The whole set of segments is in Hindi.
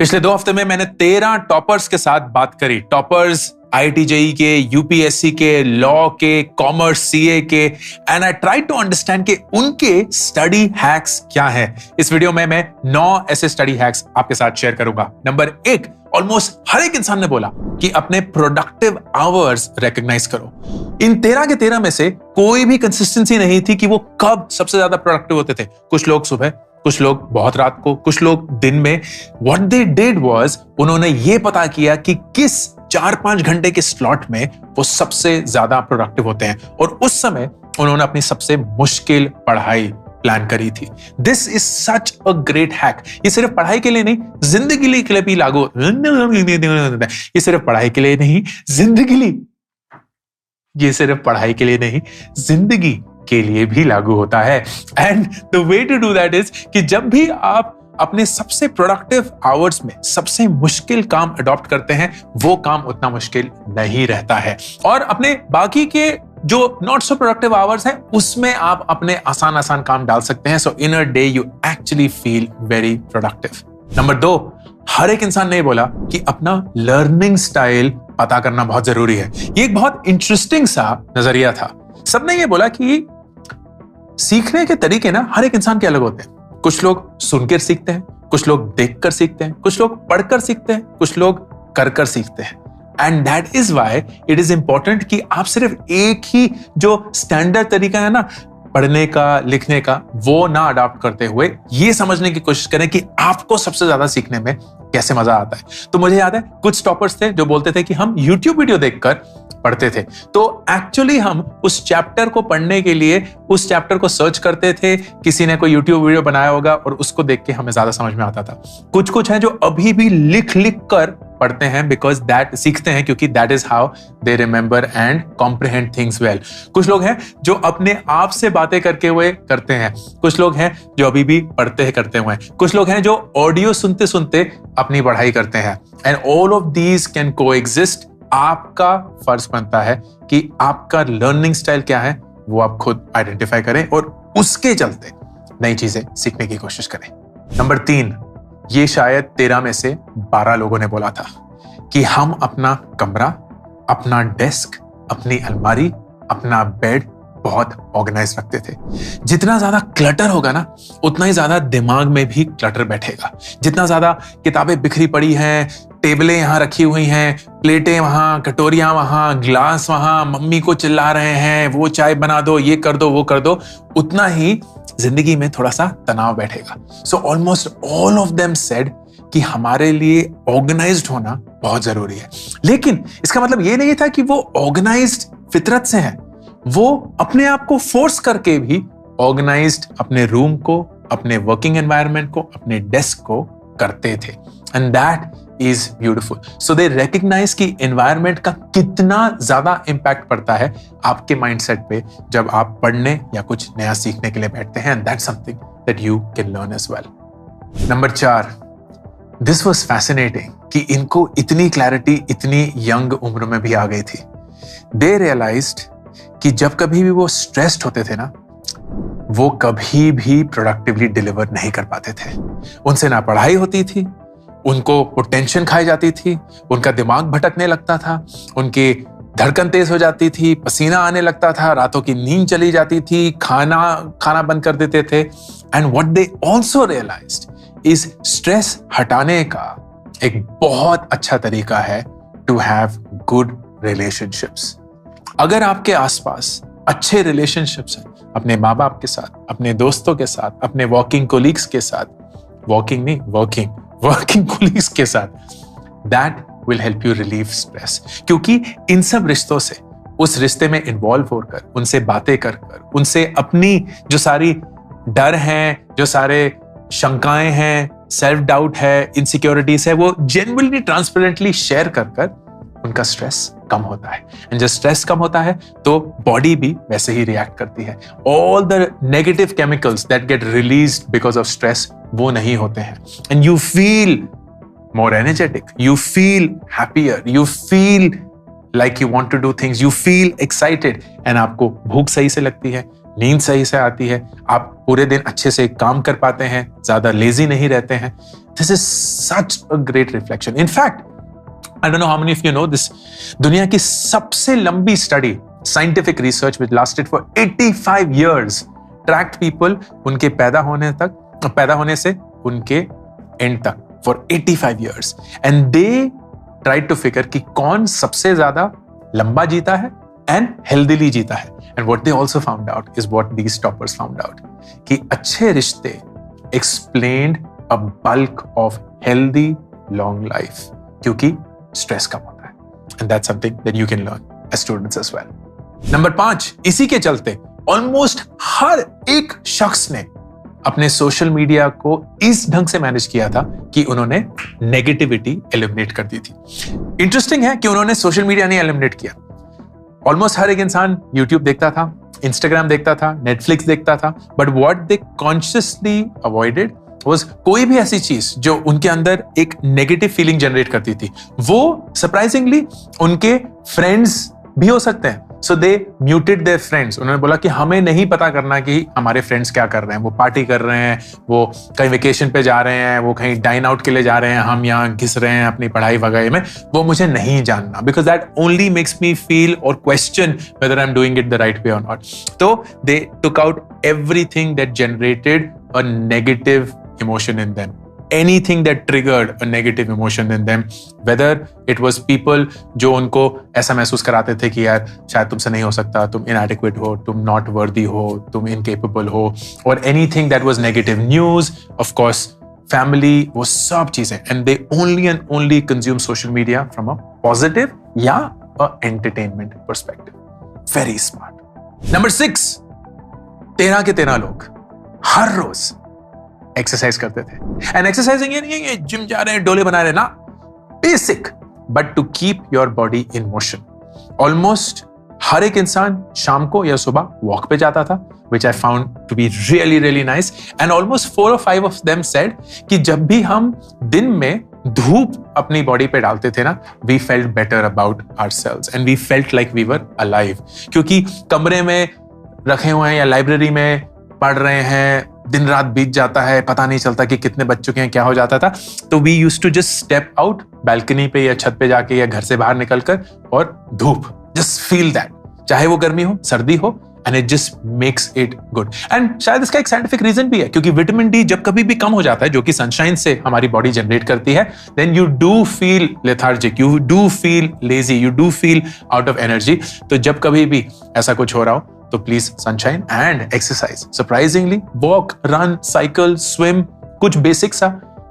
पिछले 2 हफ्ते में मैंने 13 टॉपर्स के साथ बात करी। टॉपर्स IIT JEE के, UPSC के, लॉ के, कॉमर्स, CA के, and I try to understand कि उनके स्टडी हैक्स क्या है। इस वीडियो में मैं 9 ऐसे स्टडी हैक्स आपके साथ शेयर करूंगा। नंबर 1, ऑलमोस्ट हर एक इंसान ने बोला कि अपने प्रोडक्टिव आवर्स रिकॉग्नाइज करो। इन 13 के 13 में से कोई भी कंसिस्टेंसी नहीं थी कि वो कब सबसे ज्यादा प्रोडक्टिव होते थे। कुछ लोग सुबह, कुछ लोग बहुत रात को, कुछ लोग दिन में। व्हाट दे डिड वाज, उन्होंने ये पता किया कि किस 4-5 घंटे के स्लॉट में वो सबसे ज्यादा प्रोडक्टिव होते हैं, और उस समय उन्होंने अपनी सबसे मुश्किल पढ़ाई प्लान करी थी। This is such a great hack. ये सिर्फ पढ़ाई के लिए नहीं, जिंदगी के लिए भी लागू। ये सिर्फ पढ़ाई के लिए नहीं, ये सिर्फ पढ़ाई के लिए नहीं, जिंदगी के लिए भी लागू होता है। And the way to do that is कि जब भी आप अपने सबसे प्रोडक्टिव आवर्स में सबसे मुश्किल काम अडॉप्ट करते हैं, वो काम उतना मुश्किल नहीं रहता है, और अपने बाकी के जो नॉट सो प्रोडक्टिव आवर्स हैं उसमें आप अपने आसान काम डाल सकते हैं। So in a day you actually feel very productive. Number 2, हर एक इंसान ने बोला कि अपना लर्निंग स्टाइल पता करना बहुत जरूरी है। ये एक बहुत इंटरेस्टिंग सा नजरिया था। सबने ये बोला कि सीखने के तरीके ना हर एक इंसान के अलग होते हैं। कुछ लोग सुनकर सीखते हैं, कुछ लोग देखकर सीखते हैं, कुछ लोग पढ़कर सीखते हैं, कुछ लोग कर सीखते हैं। And that is why it is important कि आप सिर्फ एक ही जो स्टैंडर्ड तरीका है ना पढ़ने का, लिखने का, वो ना अडॉप्ट करते हुए ये समझने की कोशिश करें कि आपको सबसे ज्यादा सीखने में कैसे मजा आता है। तो मुझे याद है कुछ टॉपर्स थे जो बोलते थे कि हम YouTube वीडियो देखकर पढ़ते थे। तो एक्चुअली हम उस चैप्टर को पढ़ने के लिए उस चैप्टर को सर्च करते थे। किसी ने कोई YouTube वीडियो बनाया होगा और उसको देख के हमें ज्यादा समझ में आता था। कुछ हैं जो अभी भी लिख कर पढ़ते हैं, बिकॉज दैट सीखते हैं, क्योंकि that is how they remember and comprehend things well. कुछ लोग हैं जो अपने आप से बातें करके हुए करते हैं। कुछ लोग हैं जो अभी भी पढ़ते करते हुए हैं। कुछ लोग हैं जो ऑडियो सुनते सुनते अपनी पढ़ाई करते हैं। And all of these can coexist. आपका फर्ज बनता है कि आपका लर्निंग स्टाइल क्या है वो आप खुद आइडेंटिफाई करें और उसके चलते नई चीजें सीखने की कोशिश करें। नंबर 3, ये शायद 13 में से 12 लोगों ने बोला था कि हम अपना कमरा, अपना डेस्क, अपनी अलमारी, अपना बेड बहुत ऑर्गेनाइज रखते थे। जितना ज्यादा क्लटर होगा ना, उतना ही ज्यादा दिमाग में भी क्लटर बैठेगा। जितना ज्यादा किताबें बिखरी पड़ी हैं, टेबलें यहाँ रखी हुई हैं, प्लेटें वहां, कटोरियां वहां, ग्लास वहां, मम्मी को चिल्ला रहे हैं, वो चाय बना दो, ये कर दो, वो कर दो, उतना ही जिंदगी में थोड़ा सा तनाव बैठेगा। So almost all of them said कि हमारे लिए ऑर्गेनाइज्ड होना बहुत जरूरी है। लेकिन इसका मतलब ये नहीं था कि वो ऑर्गेनाइज्ड फितरत से हैं। वो अपने आप को फोर्स करके भी ऑर्गेनाइज्ड अपने रूम को, अपने वर्किंग एनवायरनमेंट को, अपने डेस्क को करते थे। And that is beautiful. So they recognise कि एनवायरनमेंट का कितना ज्यादा इंपैक्ट पड़ता है आपके माइंडसेट पे जब आप पढ़ने या कुछ नया सीखने के लिए बैठते हैं। And that's something that you can learn as well. Number 4, this was fascinating कि इनको इतनी क्लैरिटी इतनी यंग उम्र में भी आ गई थी। दे रियलाइज्ड कि जब कभी भी वो स्ट्रेस्ड होते थे ना, वो कभी भी प्रोडक्टिवली डिलीवर नहीं कर पाते थे। उनसे ना पढ़ाई होती थी, उनको टेंशन खाई जाती थी, उनका दिमाग भटकने लगता था, उनकी धड़कन तेज हो जाती थी, पसीना आने लगता था, रातों की नींद चली जाती थी, खाना बंद कर देते थे। And what they also realised is stress हटाने का एक बहुत अच्छा तरीका है टू हैव गुड रिलेशनशिप्स। अगर आपके आसपास अच्छे रिलेशनशिप्स हैं, अपने माँ बाप के साथ, अपने दोस्तों के साथ, अपने वर्किंग कोलीग्स के साथ, वर्किंग कोलीग्स के साथ, that will help you relieve stress. क्योंकि इन सब रिश्तों से, उस रिश्ते में इन्वॉल्व होकर, उनसे बातें कर उनसे अपनी जो सारी डर हैं, जो सारे शंकाएं हैं, सेल्फ डाउट है, इनसिक्योरिटीज है, वो जेन्युइनली ट्रांसपेरेंटली शेयर कर उनका स्ट्रेस कम होता है। एंड जब स्ट्रेस कम होता है तो बॉडी भी वैसे ही रिएक्ट करती है। All the negative chemicals that get released because of stress वो नहीं होते हैं। And you feel more energetic, you feel happier, you feel like you want to do things, you feel excited. And आपको भूख सही से लगती है, नींद सही से आती है, आप पूरे दिन अच्छे से काम कर पाते हैं, ज्यादा लेजी नहीं रहते हैं। This is such a great reflection. In fact, I don't know how many of you know this. दुनिया की सबसे लंबी study, scientific research which lasted for 85 years, tracked people उनके पैदा होने से उनके end तक for 85 years, and they tried to figure कि कौन सबसे ज्यादा लंबा जीता है and healthily जीता है. And what they also found out is what these toppers found out, कि अच्छे रिश्ते explained a bulk of healthy long life, क्योंकि स्ट्रेस कम होता है. And that's something that you can learn as students as well. Number 5, इसी के चलते ऑलमोस्ट हर एक शख्स ने अपने सोशल मीडिया को इस ढंग से मैनेज किया था कि उन्होंने नेगेटिविटी एलिमिनेट कर दी थी. इंटरेस्टिंग है कि उन्होंने सोशल मीडिया नहीं एलिमिनेट किया. ऑलमोस्ट हर एक इंसान यूट्यूब देखता था, इंस्टाग्राम देखता था, नेटफ्लिक्स देखता था, but what they consciously avoided was कोई भी ऐसी चीज जो उनके अंदर एक नेगेटिव फीलिंग जनरेट करती थी, वो सरप्राइजिंगली उनके फ्रेंड्स भी हो सकते हैं. सो दे म्यूटेड देयर फ्रेंड्स. उन्होंने बोला कि हमें नहीं पता करना कि हमारे फ्रेंड्स क्या कर रहे हैं, वो पार्टी कर रहे हैं, वो कहीं वेकेशन पे जा रहे हैं, वो कहीं डाइन आउट के लिए जा रहे हैं, हम यहाँ घिस रहे हैं अपनी पढ़ाई वगैरह में, वो मुझे नहीं जानना, because that only makes me feel और question whether I am doing it the right way or not. तो they took out everything that generated a negative emotion in them, anything that triggered a negative emotion in them, whether it was people जो उनको ऐसा महसूस कराते थे कि यार शायद तुमसे नहीं हो सकता, तुम inadequate हो, तुम not worthy हो, तुम incapable हो, or anything that was negative, news, of course, family, वो सब चीजें, and they only and only consume social media from a positive या a entertainment perspective. Very smart. Number 6, 13 के 13 लोग हर रोज एक्सरसाइज करते थे. एंड एक्सरसाइजिंग ये नहीं है जिम जा रहे हैं, डोले बना रहे हैं ना, basic, but to keep your body in motion. Almost हर एक इंसान शाम को या सुबह वॉक पे जाता था, which I found to be really really nice. And almost 4 or 5 of them said कि जब भी हम दिन में धूप अपनी बॉडी पे डालते थे ना, we felt better about ourselves and we felt like we were alive. क्योंकि कमरे में रखे हुए हैं या लाइब्रेरी में पढ़ रहे हैं, दिन रात बीत जाता है, पता नहीं चलता कि कितने बज चुके हैं, क्या हो जाता था. तो we used to just step out balcony पे या छत पे जाके या घर से बाहर निकलकर और धूप, जस्ट फील दैट, चाहे वो गर्मी हो सर्दी हो, and it just makes it good. And शायद इसका एक साइंटिफिक रीजन भी है, क्योंकि विटामिन डी जब कभी भी कम हो जाता है, जो कि सनशाइन से हमारी बॉडी जनरेट करती है, then you do feel lethargic, you do feel lazy, you do feel out of energy. तो जब कभी भी ऐसा कुछ हो रहा हो तो please sunshine and exercise. Surprisingly walk, run, cycle, swim, कुछ बेसिक सा,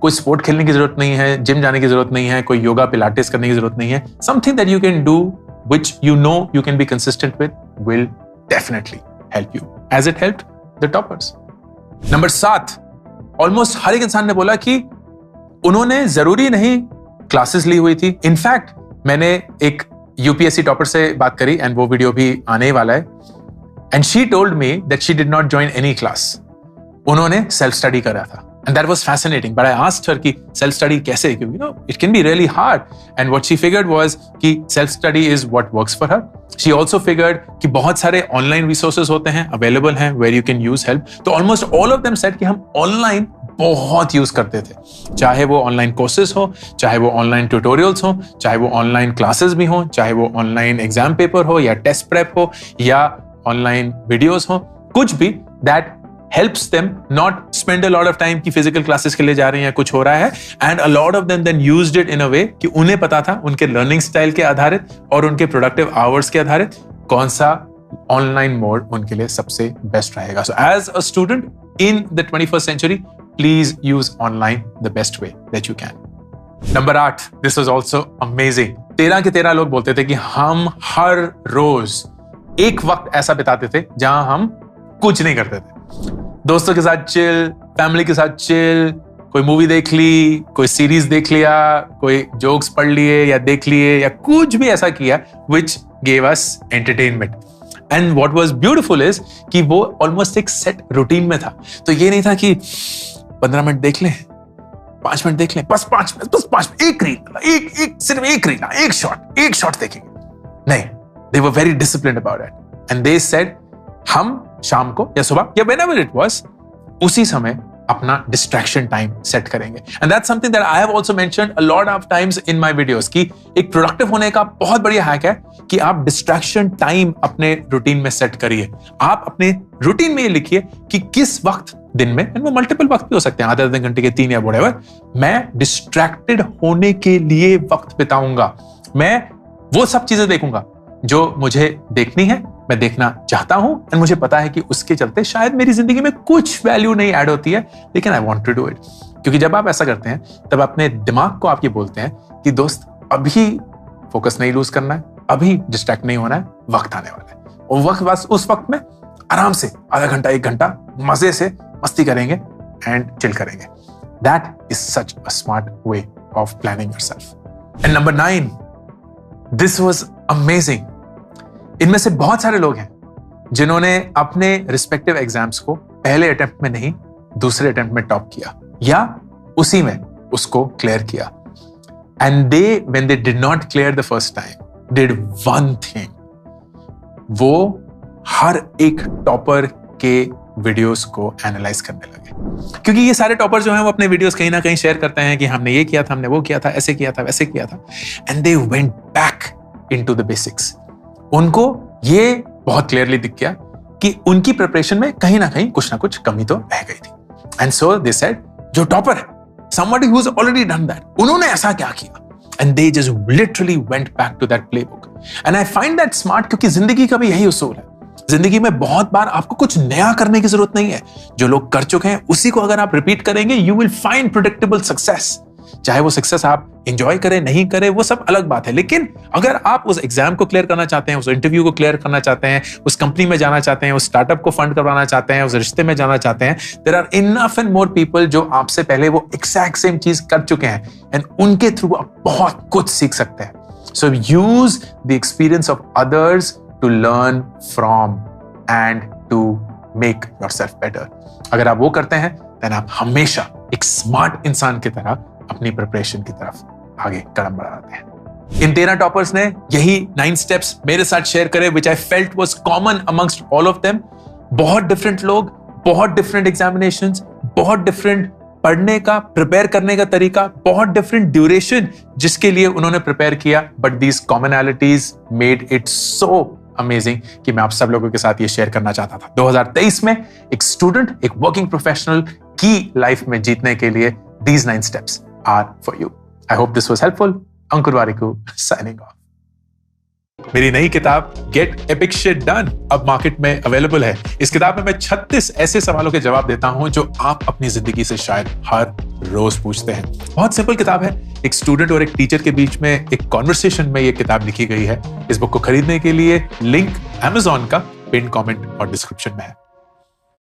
कोई स्पोर्ट खेलने की जरूरत नहीं है, जिम जाने की जरूरत नहीं है, कोई योगा पिलाटेस करने की जरूरत नहीं है. Something that you can do which you know you can be consistent with will definitely help you as it helped the toppers. Number 7, almost हर एक इंसान ने बोला कि उन्होंने जरूरी नहीं क्लासेस ली हुई थी. इनफैक्ट मैंने एक यूपीएससी टॉपर से बात करी एंड वो वीडियो भी आने ही वाला है. And she told me that she did not join any class. उन्होंने self study करा था. And that was fascinating. But I asked her कि self study कैसे? क्योंकि it can be really hard. And what she figured was कि self study is what works for her. She also figured कि बहुत सारे online resources होते हैं, available हैं, where you can use help. तो almost all of them said कि हम online बहुत यूज करते थे, चाहे वो ऑनलाइन कोर्सेज हो, चाहे वो ऑनलाइन ट्यूटोरियल्स हो, चाहे वो ऑनलाइन क्लासेस भी हो, चाहे वो ऑनलाइन एग्जाम पेपर हो या टेस्ट प्रेप हो या ऑनलाइन वीडियोस हो, कुछ भी that helps them not spend a lot of time कि फिजिकल क्लासेस के लिए जा रहे हैं या कुछ हो रहा है. and a lot of them then used it in a way कि उन्हें पता था उनके लर्निंग स्टाइल के आधारित और उनके प्रोडक्टिव आवर्स के आधारित कौन सा ऑनलाइन मोड उनके लिए सबसे बेस्ट रहेगा. So as a student in the 21st century, please use online the best way that you can. Number 8, this was also amazing. 13 के 13 लोग बोलते थे कि हम हर रोज एक वक्त ऐसा बिताते थे जहां हम कुछ नहीं करते थे. दोस्तों के साथ चिल, फैमिली के साथ चिल, कोई मूवी देख ली, कोई सीरीज देख लिया, कोई जोक्स पढ़ लिए या देख लिए या कुछ भी ऐसा किया which gave us entertainment. And what was beautiful is कि वो almost एक सेट रूटीन में था. तो ये नहीं था कि 15 मिनट देख लें, 5 मिनट देख लें, बस 5 मिनट, एक रील, सिर्फ एक रील, एक शॉट देखेंगे. नहीं, they were very disciplined about it. And they said हम शाम को या सुबह या whenever it was, उसी समय अपना डिस्ट्रैक्शन टाइम सेट करेंगे। And that's something that I have also mentioned a lot of times in my videos कि एक प्रोडक्टिव होने का बहुत बढ़िया हैक है कि आप डिस्ट्रैक्शन टाइम अपने रूटीन में सेट करिए। आप अपने रूटीन में ये लिखिए कि किस वक्त दिन में, एंड वो मल्टीपल वक्त भी हो सकते हैं, आधे घंटे के 3 या व्हाटएवर, मैं डिस्ट्रैक्टेड होने के लिए वक्त बिताऊंगा। मैं वो सब चीजें देखूंगा जो मुझे देखनी है, मैं देखना चाहता हूं, एंड मुझे पता है कि उसके चलते शायद मेरी जिंदगी में कुछ वैल्यू नहीं ऐड होती है, लेकिन I want to do it. क्योंकि जब आप ऐसा करते हैं तब अपने दिमाग को आप ये बोलते हैं कि दोस्त अभी फोकस नहीं लूज करना है, अभी डिस्ट्रैक्ट नहीं होना है, वक्त आने वाला है। और वक्त बस उस वक्त में आराम से आधा घंटा 1 घंटा मजे से मस्ती करेंगे एंड चिल करेंगे। That is such a smart way of planning yourself. And number 9, this was amazing. इनमें से बहुत सारे लोग हैं जिन्होंने अपने रिस्पेक्टिव एग्जाम्स को पहले अटेम्प्ट में नहीं, दूसरे अटेम्प्ट में टॉप किया या उसी में उसको क्लियर किया। And they when they did not clear the first time did one thing, वो हर एक टॉपर के वीडियोस को एनालाइज करने लगे। क्योंकि ये सारे टॉपर जो हैं वो अपने वीडियोस कहीं ना कहीं शेयर करते हैं कि हमने ये किया था, हमने वो किया था, ऐसे किया था, वैसे किया था। And they went back into the basics. उनको ये बहुत क्लियरली दिख गया कि उनकी प्रिपरेशन में कहीं ना कहीं कुछ ना कुछ कमी तो रह गई थी। एंड सो दे सेड, जो टॉपर है, somebody who's already done that, उन्होंने ऐसा क्या किया? And they just literally went back to that playbook. And I find that smart, क्योंकि जिंदगी का भी यही उसूल है। जिंदगी में बहुत बार आपको कुछ नया करने की जरूरत नहीं है। जो लोग कर चुके हैं उसी को अगर आप रिपीट करेंगे, you will find predictable success। चाहे वो सक्सेस आप एंजॉय करें नहीं करें, वो सब अलग बात है। लेकिन अगर आप उस एग्जाम को क्लियर करना चाहते हैं, उस इंटरव्यू को क्लियर करना चाहते हैं, उस कंपनी में जाना चाहते हैं, उस स्टार्टअप को फंड करवाना चाहते हैं, उस रिश्ते में जाना चाहते हैं, there are enough and more people जो आपसे पहले वो एग्जैक्ट सेम चीज कर चुके हैं, एंड उनके थ्रू आप बहुत कुछ सीख सकते हैं। So use the experience of others to learn from and to make yourself better. अगर आप वो करते हैं, देन आप हमेशा एक स्मार्ट इंसान की तरह अपनी प्रिपरेशन की तरफ आगे कदम बढ़ाते हैं। इन 13 टॉपर्स ने यही 9 स्टेप्स मेरे साथ शेयर करे, which I felt was common amongst all of them. बहुत डिफरेंट लोग, बहुत डिफरेंट एग्जामिनेशंस, बहुत डिफरेंट पढ़ने का, प्रिपेयर करने का तरीका, बहुत डिफरेंट ड्यूरेशन जिसके लिए उन्होंने प्रिपेयर किया, but these commonalities made it so amazing कि मैं आप सब लोगों के साथ ये शेयर करना चाहता था। 2023 में एक स्टूडेंट, एक वर्किंग प्रोफेशनल की लाइफ में जीतने के लिए these 9 steps are for you. I hope this was helpful. Ankur Warikoo signing off. मेरी नई किताब Get Epic Shit Done अब मार्केट में अवेलेबल है। इस किताब में मैं 36 ऐसे सवालों के जवाब देता हूं जो आप अपनी जिंदगी से शायद हर रोज पूछते हैं। बहुत सिंपल किताब है। एक स्टूडेंट और एक टीचर के बीच में एक कॉन्वर्सेशन में ये किताब लिखी गई है। इस बुक को खरीदने के लिए लिंक Amazon का पिन कमेंट और डिस्क्रिप्शन में है।